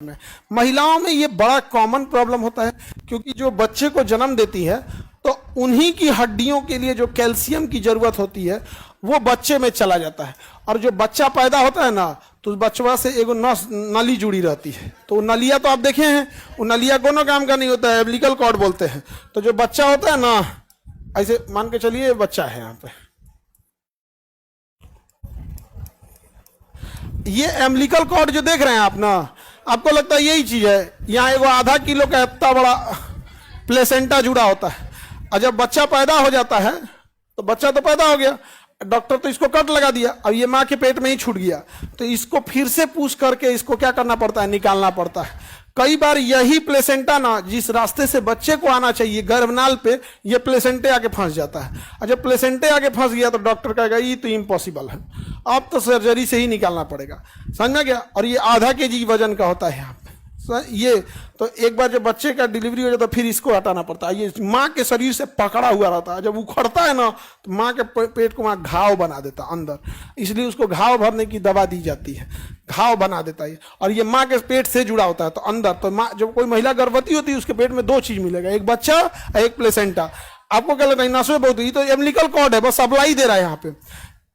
में महिलाओं में ये बड़ा कॉमन प्रॉब्लम होता है, क्योंकि जो बच्चे को जन्म देती है तो उन्हीं की हड्डियों के लिए जो कैल्शियम की जरूरत होती है वो बच्चे में चला जाता है। और जो बच्चा पैदा होता है ना, तो उस बचवा से एगो नली जुड़ी रहती है। तो वो नलिया तो आप देखे हैं, वो नलिया कोनो काम का नहीं होता है, एम्बिलिकल कॉर्ड बोलते हैं। तो जो बच्चा होता है ना, ऐसे मान के चलिए बच्चा है यहाँ पे, ये एम्बिलिकल कॉर्ड जो देख रहे हैं आप ना, आपको लगता है यही चीज है। यहाँ एगो आधा किलो का इतना बड़ा प्लेसेंटा जुड़ा होता है। और जब बच्चा पैदा हो जाता है तो बच्चा तो पैदा हो गया, डॉक्टर तो इसको कट लगा दिया, अब ये माँ के पेट में ही छूट गया, तो इसको फिर से पुश करके इसको क्या करना पड़ता है, निकालना पड़ता है। कई बार यही प्लेसेंटा ना जिस रास्ते से बच्चे को आना चाहिए गर्भनाल पे, ये प्लेसेंटे आके फंस जाता है। और जब प्लेसेंटे आके फंस गया तो डॉक्टर कहेगा ये तो इम्पॉसिबल है, अब तो सर्जरी से ही निकालना पड़ेगा। समझ में गया। और ये आधा केजी वजन का होता है यहाँ पे ये। तो एक बार जब बच्चे का डिलीवरी हो जाता है फिर इसको हटाना पड़ता है। ये माँ के शरीर से पकड़ा हुआ रहता है, जब उखड़ता है ना तो माँ के पेट को वहाँ घाव बना देता है अंदर, इसलिए उसको घाव भरने की दवा दी जाती है, घाव बना देता है। और ये माँ के पेट से जुड़ा होता है तो अंदर, तो माँ जब कोई महिला गर्भवती होती है उसके पेट में दो चीज मिलेगा, एक बच्चा और एक प्लेसेंटा। आपको क्या लगता है नसों बहुत, ये तो एम्बिलिकल कॉर्ड है, बस सप्लाई दे रहा है यहाँ पे।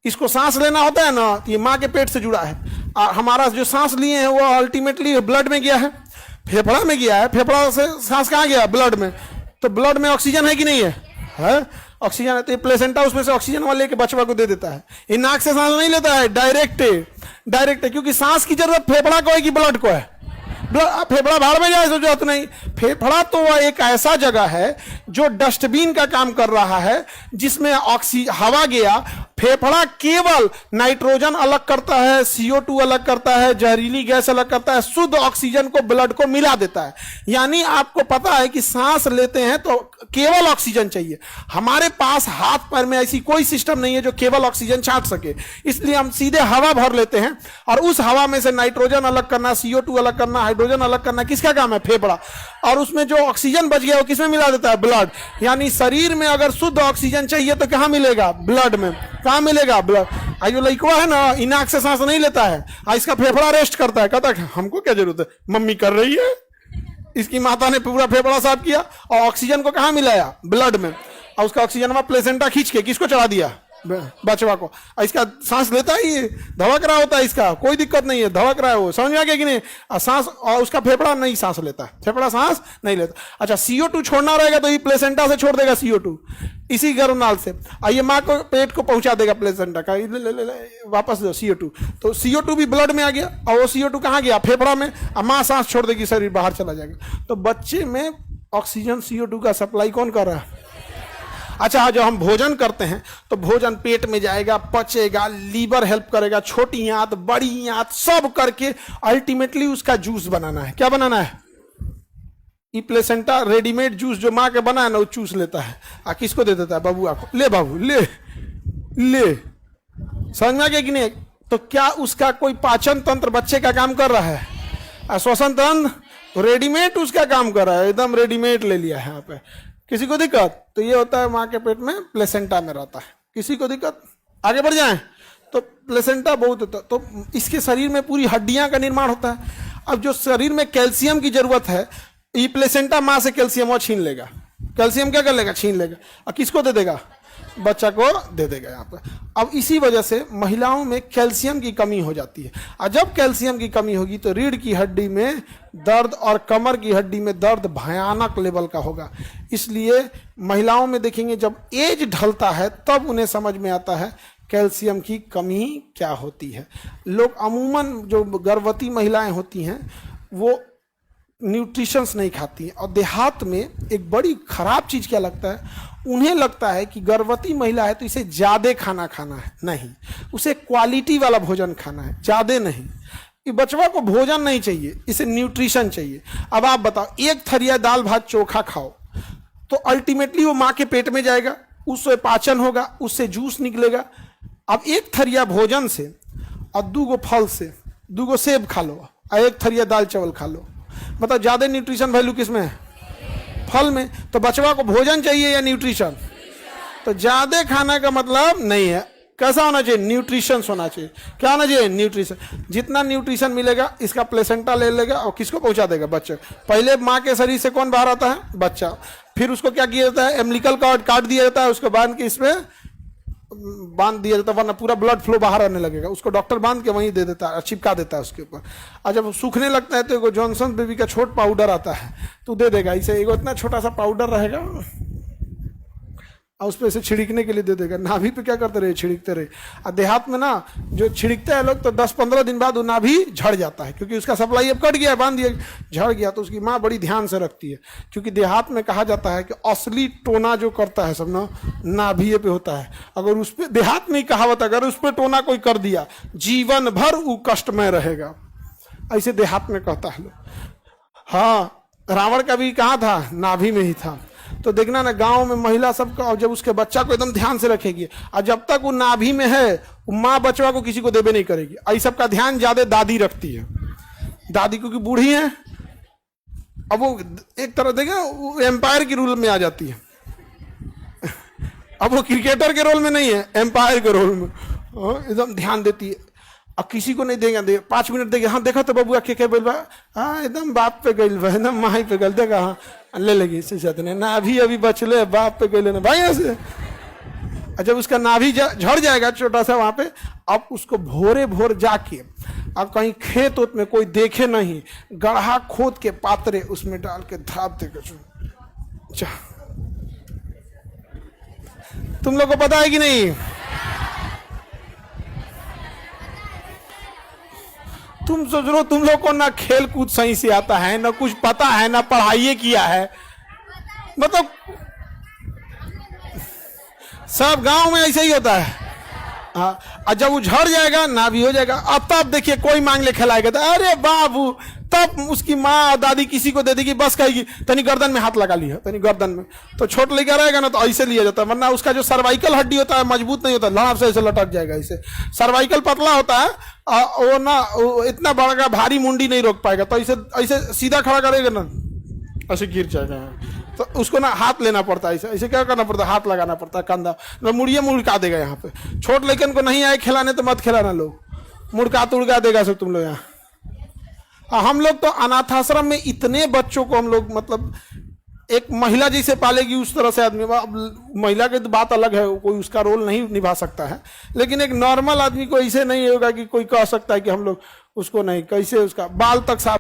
इसको सांस लेना होता है ना, तो ये माँ के पेट से जुड़ा है। और हमारा जो सांस लिए हैं वो अल्टीमेटली ब्लड में गया है, फेफड़ा में गया है, फेफड़ा से सांस कहाँ गया, ब्लड में। तो ब्लड में ऑक्सीजन है कि नहीं है ऑक्सीजन है। तो ये प्लेसेंटा उसमें से ऑक्सीजन वाले लेके बचवा को दे देता है। ये नाक से सांस नहीं लेता है, डायरेक्ट है, क्योंकि सांस की जरूरत फेफड़ा को है कि ब्लड को है। फेफड़ा बाहर में जाए जरूरत नहीं, फेफड़ा तो वह एक ऐसा जगह है जो डस्टबिन का काम कर रहा है, जिसमें हवा गया, फेफड़ा केवल नाइट्रोजन अलग करता है, CO2 अलग करता है, जहरीली गैस अलग करता है, शुद्ध ऑक्सीजन को ब्लड को मिला देता है। यानी आपको पता है कि सांस लेते हैं तो केवल ऑक्सीजन चाहिए। हमारे पास हाथ पैर में ऐसी कोई सिस्टम नहीं है जो केवल ऑक्सीजन छांट सके, इसलिए हम सीधे हवा भर लेते हैं और उस हवा में से नाइट्रोजन अलग करना, CO2 अलग करना, हाइड्रोजन अलग करना किसका काम है, फेफड़ा। और उसमें जो ऑक्सीजन बच गया वो किसमें मिला देता है, ब्लड। यानी शरीर में अगर शुद्ध ऑक्सीजन चाहिए तो कहां मिलेगा, ब्लड में। कहां मिलेगा, ब्लड। जो लड़का है ना, नाक से सांस नहीं लेता है, इसका फेफड़ा रेस्ट करता है, कहता है हमको क्या जरूरत है, मम्मी कर रही है। इसकी माता ने पूरा फेफड़ा साफ किया और ऑक्सीजन को कहां मिलाया, ब्लड में। और उसका ऑक्सीजन में प्लेसेंटा खींच के किसको चढ़ा दिया, बचवा को। इसका सांस लेता है, ये धड़क रहा होता है, इसका कोई दिक्कत नहीं है, धड़क रहा है वो, समझ में आ गया कि नहीं। सांस, और उसका फेफड़ा नहीं सांस लेता है, फेफड़ा सांस नहीं लेता। अच्छा, CO2 छोड़ना रहेगा तो ये प्लेसेंटा से छोड़ देगा CO2, इसी गर्भनाल से। और ये माँ को पेट को पहुंचा देगा प्लेसेंटा का, वापस दो CO2। तो CO2 भी ब्लड में आ गया और वो CO2 कहाँ गया, फेफड़ा में। और माँ सांस छोड़ देगी, शरीर बाहर चला जाएगा। तो बच्चे में ऑक्सीजन CO2 का सप्लाई कौन कर रहा है। अच्छा, जब हम भोजन करते हैं तो भोजन पेट में जाएगा, पचेगा, लीवर हेल्प करेगा, छोटी आंत, बड़ी आंत सब करके अल्टीमेटली उसका जूस बनाना है। क्या बनाना है, ये प्लेसेंटा रेडीमेड जूस जो माँ के बना है ना, वो चूस लेता है और किसको दे देता है, बबुआ को। ले बाबू ले ले, समझ में आ गया कि नहीं। तो क्या उसका कोई पाचन तंत्र बच्चे का काम कर रहा है, श्वसन तंत्र रेडीमेड उसका काम कर रहा है, एकदम रेडीमेड ले लिया है यहाँ पे। किसी को दिक्कत, तो ये होता है माँ के पेट में, प्लेसेंटा में रहता है। किसी को दिक्कत, आगे बढ़ जाएं तो प्लेसेंटा बहुत होता है। तो इसके शरीर में पूरी हड्डियां का निर्माण होता है। अब जो शरीर में कैल्शियम की जरूरत है, ये प्लेसेंटा माँ से कैल्शियम वो छीन लेगा। कैल्शियम क्या कर लेगा, छीन लेगा। और किसको दे देगा, बच्चा को दे देगा यहाँ पर। अब इसी वजह से महिलाओं में कैल्शियम की कमी हो जाती है। और जब कैल्शियम की कमी होगी तो रीढ़ की हड्डी में दर्द और कमर की हड्डी में दर्द भयानक लेवल का होगा। इसलिए महिलाओं में देखेंगे जब एज ढलता है तब उन्हें समझ में आता है कैल्शियम की कमी क्या होती है। लोग अमूमन जो गर्भवती महिलाएं होती हैं वो न्यूट्रिशंस नहीं खाती हैं। और देहात में एक बड़ी खराब चीज़ क्या लगता है, उन्हें लगता है कि गर्भवती महिला है तो इसे ज़्यादा खाना खाना है। नहीं, उसे क्वालिटी वाला भोजन खाना है, ज़्यादा नहीं। ये बचवा को भोजन नहीं चाहिए, इसे न्यूट्रिशन चाहिए। अब आप बताओ, एक थरिया दाल भात चोखा खाओ तो अल्टीमेटली वो माँ के पेट में जाएगा, उससे पाचन होगा, उससे जूस निकलेगा। अब एक थरिया भोजन से और 2 फल से, 2 सेब खा लो और एक थरिया दाल चावल खा लो, मतलब ज्यादा न्यूट्रिशन वैल्यू किसमें है, फल में। तो बचवा को भोजन चाहिए या न्यूट्रिशन, तो ज्यादा खाना का मतलब नहीं है। कैसा होना चाहिए? न्यूट्रिशन होना चाहिए। क्या होना चाहिए? न्यूट्रिशन। जितना न्यूट्रिशन मिलेगा इसका प्लेसेंटा ले लेगा और किसको पहुंचा देगा? बच्चे। पहले माँ के शरीर से कौन बाहर आता है? बच्चा। फिर उसको क्या किया जाता है? एम्बिलिकल कॉर्ड काट दिया जाता है, उसको बांध के इसमें बांध दिया जाता है, वरना पूरा ब्लड फ्लो बाहर आने लगेगा। उसको डॉक्टर बांध के वहीं दे देता है, चिपका देता है उसके ऊपर। और जब सूखने लगता है तो एगो जॉनसन बेबी का छोट पाउडर आता है, तो दे देगा इसे। एगो इतना छोटा सा पाउडर रहेगा और उस पर इसे छिड़कने के लिए दे देगा। नाभि पे क्या करते रहे? छिड़कते रहे। और देहात में ना जो छिड़कते हैं लोग, तो 10-15 दिन बाद वो नाभि झड़ जाता है, क्योंकि उसका सप्लाई अब कट गया, बांध दिया, झड़ गया। तो उसकी माँ बड़ी ध्यान से रखती है, क्योंकि देहात में कहा जाता है कि असली टोना जो करता है सब ना नाभि पे होता है। अगर उस पर, देहात में ही कहावत, अगर उस पर टोना कोई कर दिया जीवन भर वो कष्ट में रहेगा, ऐसे देहात में कहता है लोग। हाँ, रावण का भी कहाँ था? नाभि में ही था। तो देखना ना गांव में महिला सबका, और जब उसके बच्चा को एकदम ध्यान से रखेगी, और जब तक वो नाभि में है वो माँ बचवा को किसी को देबे नहीं करेगी। ऐ सबका ध्यान ज्यादा दादी रखती है। दादी क्योंकि बूढ़ी है, अब वो एक तरह देखे वो एम्पायर की रोल में आ जाती है। अब वो क्रिकेटर के रोल में नहीं है, एम्पायर के रोल में एकदम ध्यान देती है। अब किसी को नहीं देंगे, 5 मिनट देंगे। हाँ देखा तो बबुआ के बोल बा, हाँ एकदम बाप पे गई बा, एकदम माही पे गल, देखा हाँ ले लेगी इससे साथ ने ना, अभी बचले बाप पे गई भाई ऐसे। जब उसका नाभि झड़ जाएगा छोटा सा वहां पे, अब उसको भोरे भोर जाके, अब कहीं खेत उत में कोई देखे नहीं, गड्ढा खोद के पात्रे उसमें डाल के धाप दे। तुम लोग को पता है कि नहीं? तुम सोच रहे हो तुम लोग को ना खेल कूद सही से आता है, ना कुछ पता है, ना पढ़ाई किया है, मतलब सब गांव में ऐसे ही होता है। हाँ, और जब वो झड़ जाएगा ना भी हो जाएगा, अब तब देखिए कोई मांग ले खिलाएगा तो अरे बाबू, तब उसकी माँ दादी किसी को दे देगी, बस कहेगी तनी गर्दन में हाथ लगा लिया, तनी गर्दन में। तो छोट लेकर रहेगा ना तो ऐसे लिया जाता है, वरना उसका जो सर्वाइकल हड्डी होता है मजबूत नहीं होता, लाभ से ऐसे लटक जाएगा। ऐसे सर्वाइकल पतला होता है, वो ना इतना बड़ा भारी मुंडी नहीं रोक पाएगा, तो ऐसे ऐसे सीधा खड़ा करेगा ना ऐसे गिर जाएगा। तो उसको ना हाथ लेना पड़ता है, ऐसे ऐसे क्या करना पड़ता है? हाथ लगाना पड़ता है कंधा, ना मुड़िया मुड़का देगा। यहाँ पे छोट लेकिन को नहीं आए खिलाने तो मत खिलाना, लोग मुड़का तुड़का देगा सब तुम लोग यहाँ। हम लोग तो अनाथाश्रम में इतने बच्चों को हम लोग, मतलब एक महिला जैसे पालेगी उस तरह से आदमी। महिला की तो बात अलग है, कोई उसका रोल नहीं निभा सकता है, लेकिन एक नॉर्मल आदमी को ऐसे नहीं होगा कि कोई कह सकता है कि हम लोग उसको नहीं, कैसे उसका बाल तक साफ